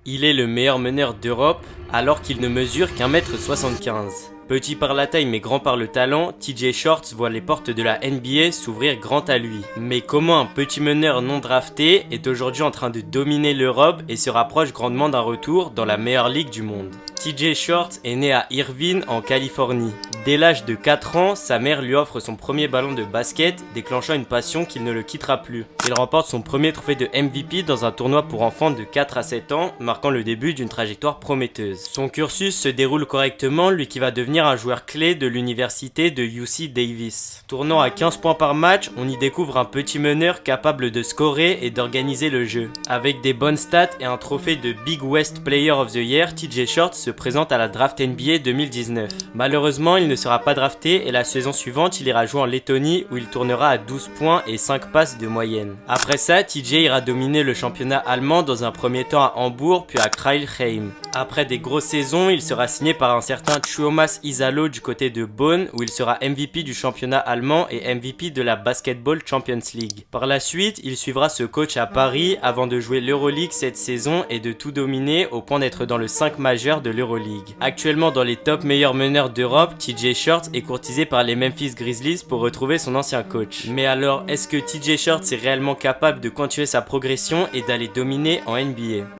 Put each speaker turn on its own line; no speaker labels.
Il est le meilleur meneur d'Europe alors qu'il ne mesure qu'1,75 m. Petit par la taille mais grand par le talent, TJ Shorts voit les portes de la NBA s'ouvrir grand à lui. Mais comment un petit meneur non drafté est aujourd'hui en train de dominer l'Europe et se rapproche grandement d'un retour dans la meilleure ligue du monde? TJ Shorts est né à Irvine en Californie. Dès l'âge de 4 ans, sa mère lui offre son premier ballon de basket, déclenchant une passion qu'il ne le quittera plus. Il remporte son premier trophée de MVP dans un tournoi pour enfants de 4 à 7 ans, marquant le début d'une trajectoire prometteuse. Son cursus se déroule correctement, lui qui va devenir un joueur clé de l'université de UC Davis. Tournant à 15 points par match, on y découvre un petit meneur capable de scorer et d'organiser le jeu. Avec des bonnes stats et un trophée de Big West Player of the Year, TJ Shorts se présente à la draft NBA 2019. Malheureusement, il ne sera pas drafté et la saison suivante, il ira jouer en Lettonie où il tournera à 12 points et 5 passes de moyenne. Après ça, TJ ira dominer le championnat allemand dans un premier temps à Hambourg puis à Kreilsheim. Après des grosses saisons, il sera signé par un certain Tuomas Isalo du côté de Bonn où il sera MVP du championnat allemand et MVP de la Basketball Champions League. Par la suite, il suivra ce coach à Paris avant de jouer l'Euroleague cette saison et de tout dominer au point d'être dans le 5 majeur de l'Euroleague. Actuellement dans les top meilleurs meneurs d'Europe, TJ Shorts est courtisé par les Memphis Grizzlies pour retrouver son ancien coach. Mais alors, est-ce que TJ Shorts est réellement capable de continuer sa progression et d'aller dominer en NBA?